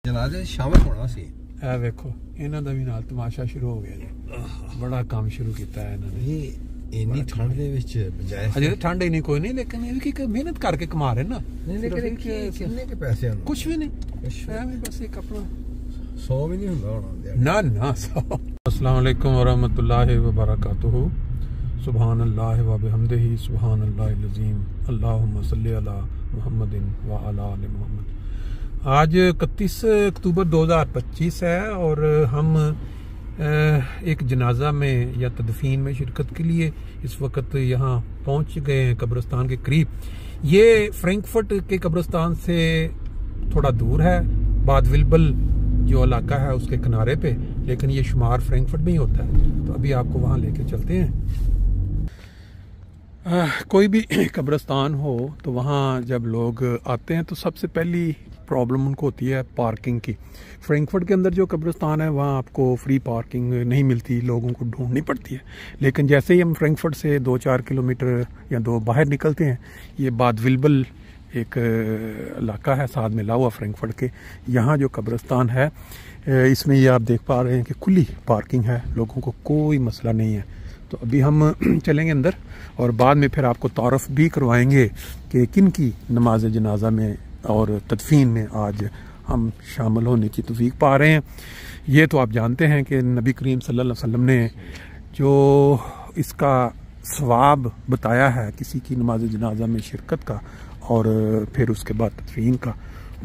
ਜਨਾਜ਼ੇ ਸ਼ਾਮਲ ਹੋਣਾ ਸੀ। ਇਹ ਵੇਖੋ ਇਹਨਾਂ ਦਾ ਵੀ ਨਾਲ ਤਮਾਸ਼ਾ ਸ਼ੁਰੂ ਹੋ ਗਿਆ ਜੀ। ਬੜਾ ਕੰਮ ਸ਼ੁਰੂ ਕੀਤਾ ਹੈ ਇਹਨਾਂ ਨੇ। ਇਹ ਇੰਨੀ ਠੰਡ ਦੇ ਵਿੱਚ ਬਜਾਏ ਅਜੇ ਠੰਡ ਹੀ ਨਹੀਂ ਕੋਈ ਨਹੀਂ, ਲੇਕਿਨ ਇਹ ਵੀ ਕਿ ਮਿਹਨਤ ਕਰਕੇ ਕਮਾ ਰਹੇ ਨਾ। ਨਹੀਂ ਲੇਕਿਨ ਕਿੰਨੇ ਕੇ ਪੈਸੇ ਹਨ? ਕੁਛ ਵੀ ਨਹੀਂ, ਐਵੇਂ ਬਸ ਇੱਕ ਆਪਣਾ 100 ਵੀ ਨਹੀਂ ਹੁੰਦਾ ਹੋਣਾ। ਨਾ ਨਾ 100। अस्सलाम वालेकुम वरहमतुल्लाहि वबरकातुहू। सुभान अल्लाह व बिहम्दिही सुभान अल्लाहिल अज़ीम। अल्लाहुम्मा सल्लि अला मुहम्मदिन व अला आलि मुहम्मद। आज 31 अक्टूबर 2025 है और हम एक जनाजा में या तदफीन में शिरकत के लिए इस वक्त यहाँ पहुँच गए हैं कब्रिस्तान के करीब। ये फ्रैंकफर्ट के कब्रिस्तान से थोड़ा दूर है, बाद विल्बल जो इलाका है उसके किनारे पे, लेकिन ये शुमार फ्रैंकफर्ट में ही होता है। तो अभी आपको वहाँ लेके चलते हैं। कोई भी कब्रिस्तान हो तो वहाँ जब लोग आते हैं तो सबसे पहली प्रॉब्लम उनको होती है पार्किंग की। फ्रैंकफर्ट के अंदर जो कब्रिस्तान है वहाँ आपको फ्री पार्किंग नहीं मिलती, लोगों को ढूंढनी पड़ती है। लेकिन जैसे ही हम फ्रैंकफर्ट से 2-4 किलोमीटर या 2 बाहर निकलते हैं, ये बाद विल्बल एक इलाका है साथ मिला हुआ फ्रैंकफर्ट के, यहाँ जो कब्रिस्तान है इसमें ये आप देख पा रहे हैं कि खुली पार्किंग है, लोगों को कोई मसला नहीं है। तो अभी हम चलेंगे अंदर और बाद में फिर आपको तारफ़ भी करवाएंगे कि किन की नमाज जनाजा में और तदफीन में आज हम शामिल होने की तौफीक पा रहे हैं। ये तो आप जानते हैं कि नबी करीम सल्लल्लाहु अलैहि वसल्लम ने जो इसका सवाब बताया है किसी की नमाज जनाजा में शिरकत का और फिर उसके बाद तदफीन का,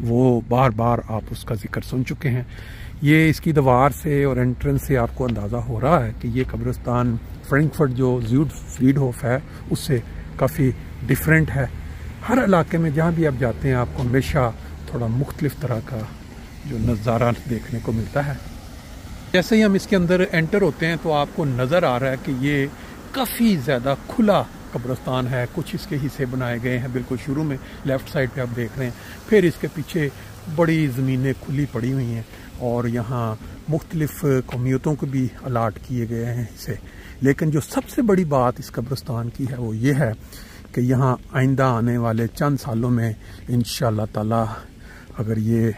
वो बार बार आप उसका जिक्र सुन चुके हैं। ये इसकी दीवार से और एंट्रेंस से आपको अंदाज़ा हो रहा है कि ये कब्रिस्तान फ्रैंकफर्ट जो ज़्यूडफ्रीडहोफ है उससे काफ़ी डिफरेंट है। हर इलाके में जहाँ भी आप जाते हैं आपको हमेशा थोड़ा मुख्तलिफ तरह का जो नज़ारा देखने को मिलता है। जैसे ही हम इसके अंदर एंटर होते हैं तो आपको नज़र आ रहा है कि ये काफ़ी ज़्यादा खुला कब्रिस्तान है। कुछ इसके हिस्से बनाए गए हैं बिल्कुल शुरू में, लेफ़्ट साइड पे आप देख रहे हैं, फिर इसके पीछे बड़ी ज़मीनें खुली पड़ी हुई हैं और यहाँ मुख्तलिफ़ कौमियतों को भी अलाट किए गए हैं हिस्से। लेकिन जो सबसे बड़ी बात इस कब्रिस्तान की है वो ये है कि यहाँ आइंदा आने वाले चंद सालों में इंशाअल्लाह ताला अगर ये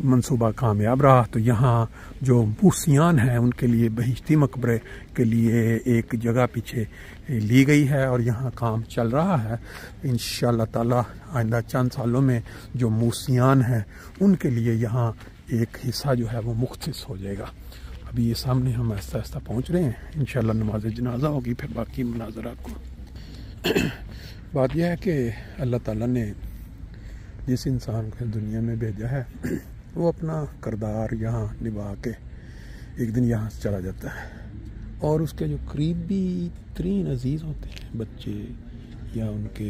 मंसूबा कामयाब रहा तो यहाँ जो मूसियान हैं उनके लिए बहिश्ती मकबरे के लिए एक जगह पीछे ली गई है और यहाँ काम चल रहा है। इंशाअल्लाह ताला आइंदा चंद सालों में जो मूसियान हैं उनके लिए यहाँ एक हिस्सा जो है वो मुख्तस हो जाएगा। अभी ये सामने हम आहिस्ता आहिस्ता पहुँच रहे हैं, इंशाअल्लाह नमाज जनाजा होगी, फिर बाकी मनाज़र आपको। बात यह है कि अल्लाह ताला ने जिस इंसान को दुनिया में भेजा है वो अपना किरदार यहाँ निभा के एक दिन यहाँ से चला जाता है और उसके जो करीबी तरीन अजीज़ होते हैं, बच्चे या उनके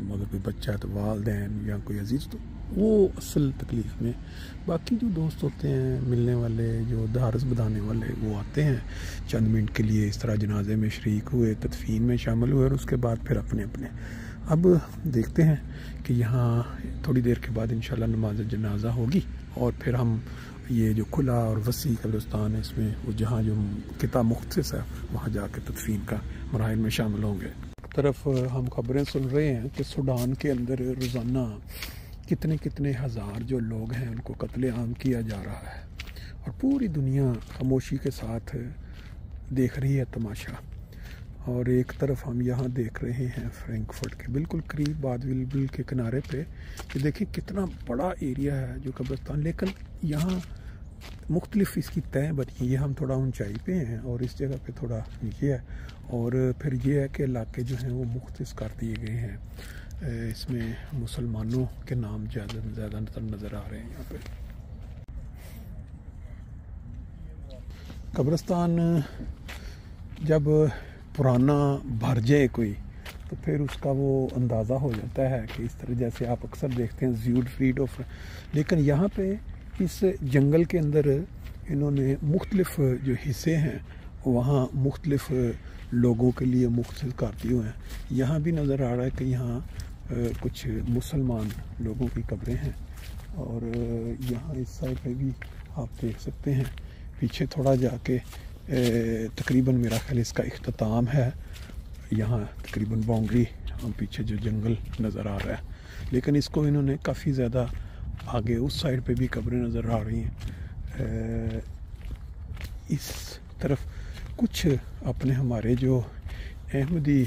मगर कोई बच्चा है तो वालिदैन या कोई अजीज़, तो वो असल तकलीफ़ में, बाकी जो दोस्त होते हैं मिलने वाले जो धारस बधाने वाले वो आते हैं चंद मिनट के लिए, इस तरह जनाजे में शरीक हुए, तदफीन में शामिल हुए और उसके बाद फिर अपने अपने। अब देखते हैं कि यहाँ थोड़ी देर के बाद इंशाल्लाह नमाज जनाजा होगी और फिर हम ये जो खुला और वसी कब्रिस्तान है इसमें वो जहाँ जो किता मुख्तस है वहाँ जाके तदफीन का मराहिल में शामिल होंगे। तरफ हम खबरें सुन रहे हैं कि सूडान के अंदर रोज़ाना कितने कितने हज़ार जो लोग हैं उनको कत्लेआम किया जा रहा है और पूरी दुनिया खामोशी के साथ देख रही है तमाशा। और एक तरफ हम यहाँ देख रहे हैं फ्रैंकफर्ट के बिल्कुल करीब बाद विल्बल के किनारे पे, ये देखिए कितना बड़ा एरिया है जो कब्रिस्तान, लेकिन यहाँ मुख्तलिफ इसकी तय बनी। ये हम थोड़ा ऊंचाई पे हैं और इस जगह पे थोड़ा नीचे है और फिर ये है कि इलाके जो हैं वो मुख्तस कर दिए गए हैं। इसमें मुसलमानों के नाम ज़्यादातर नज़र आ रहे हैं यहाँ पे। कब्रिस्तान जब पुराना भर जाए कोई तो फिर उसका वो अंदाज़ा हो जाता है कि इस तरह जैसे आप अक्सर देखते हैं ज़्यूडफ्रीडहोफ, लेकिन यहाँ पे इस जंगल के अंदर इन्होंने मुख्तलिफ जो हिस्से हैं वहाँ मुख्तलिफ लोगों के लिए मुख्तलिफ कर दिए हुए हैं। यहाँ भी नज़र आ रहा है कि यहाँ कुछ मुसलमान लोगों की कब्रें हैं और यहाँ इस साइड पे भी आप देख सकते हैं। पीछे थोड़ा जाके तकरीबन मेरा ख्याल इसका इख्तिताम है, यहाँ तकरीबन बाउंड्री, हम पीछे जो जंगल नज़र आ रहा है, लेकिन इसको इन्होंने काफ़ी ज़्यादा آگے اس سائڈ پہ بھی قبریں نظر آ رہی ہیں. اس طرف کچھ اپنے ہمارے جو احمدی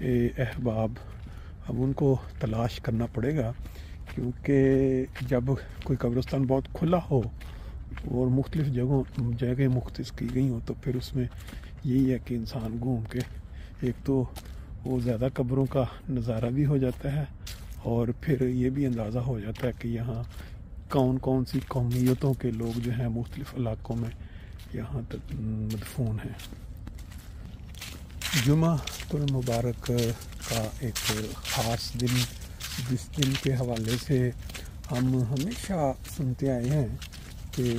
احباب، اب ان کو تلاش کرنا پڑے گا، کیونکہ جب کوئی قبرستان بہت کھلا ہو اور مختلف جگہیں مختص کی گئی ہوں تو پھر اس میں یہی ہے کہ انسان گھوم کے ایک تو وہ زیادہ قبروں کا نظارہ بھی ہو جاتا ہے، اور پھر یہ بھی اندازہ ہو جاتا ہے کہ یہاں کون کون سی قومیتوں کے لوگ جو ہیں مختلف علاقوں میں یہاں تک مدفون ہیں. جمعہ المبارک کا ایک خاص دن، جس دن کے حوالے سے ہم ہمیشہ سنتے آئے ہیں کہ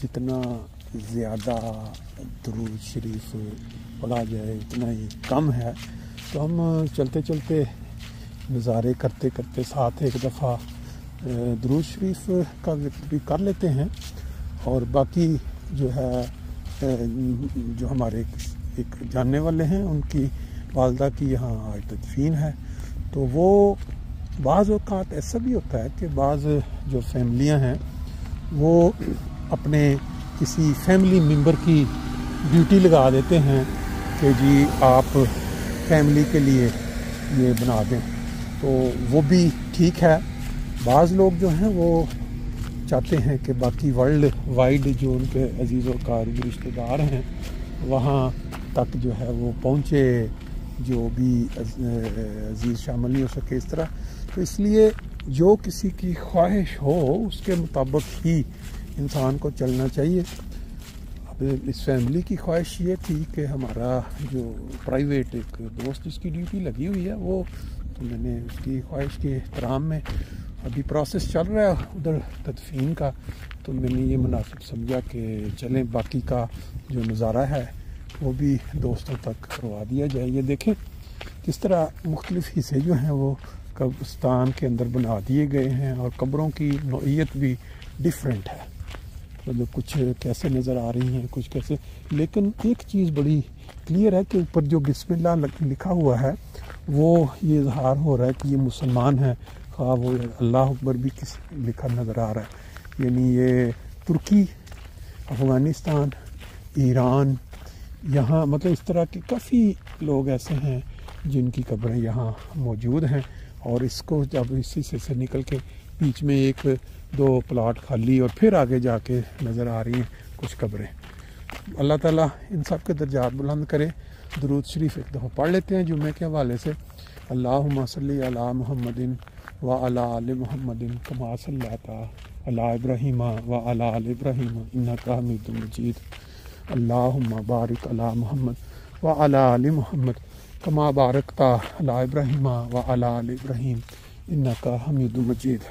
جتنا زیادہ درود شریف پڑھا جائے اتنا ہی کم ہے. تو ہم چلتے چلتے نظارے کرتے کرتے ساتھ ایک دفعہ درود شریف کا ذکر بھی کر لیتے ہیں، اور باقی جو ہے جو ہمارے ایک جاننے والے ہیں ان کی والدہ کی یہاں آج تدفین ہے. تو وہ بعض اوقات ایسا بھی ہوتا ہے کہ بعض جو فیملیاں ہیں وہ اپنے کسی فیملی ممبر کی ڈیوٹی لگا دیتے ہیں کہ جی آپ فیملی کے لیے یہ بنا دیں. تو وہ بھی ٹھیک ہے. بعض لوگ جو ہیں وہ چاہتے ہیں کہ باقی ورلڈ وائڈ جو ان کے عزیز و قریب رشتہ دار ہیں وہاں تک جو ہے وہ پہنچے، جو بھی عزیز شامل نہیں ہو سکے اس طرح. تو اس لیے جو کسی کی خواہش ہو اس کے مطابق ہی انسان کو چلنا چاہیے. اب اس فیملی کی خواہش یہ تھی کہ ہمارا جو پرائیویٹ ایک دوست جس کی ڈیوٹی لگی ہوئی ہے وہ، تو میں نے اس کی خواہش کے احترام میں، ابھی پروسیس چل رہا ہے ادھر تدفین کا، تو میں نے یہ مناسب سمجھا کہ چلیں باقی کا جو نظارہ ہے وہ بھی دوستوں تک کروا دیا جائے. یہ دیکھیں کس طرح مختلف حصے جو ہیں وہ قبرستان کے اندر بنا دیے گئے ہیں، اور قبروں کی نوعیت بھی ڈیفرنٹ ہے، مطلب کچھ کیسے نظر آ رہی ہیں کچھ کیسے. لیکن ایک چیز بڑی کلیئر ہے کہ اوپر جو بسم اللہ لکھا ہوا ہے وہ یہ اظہار ہو رہا ہے کہ یہ مسلمان ہیں، خواہ وہ اللہ اکبر بھی لکھا نظر آ رہا ہے. یعنی یہ ترکی، افغانستان، ایران، یہاں مطلب اس طرح کے کافی لوگ ایسے ہیں جن کی قبریں یہاں موجود ہیں. اور اس کو جب اسی سے نکل کے بیچ میں ایک دو پلاٹ خالی اور پھر آگے جا کے نظر آ رہی ہیں کچھ قبریں. اللہ تعالیٰ ان سب کے درجات بلند کرے. درود شریف ایک دفعہ پڑھ لیتے ہیں جمعے کے حوالے سے. اللہم صلی علی محمد وعلی آل محمد کما صلیت علی ابراہیم وعلی آل ابراہیم انک حمید مجید. اللہم بارک علی محمد وعلی آل محمد کما بارکت علی ابراہیم وعلی آل ابراہیم انک حمید مجید.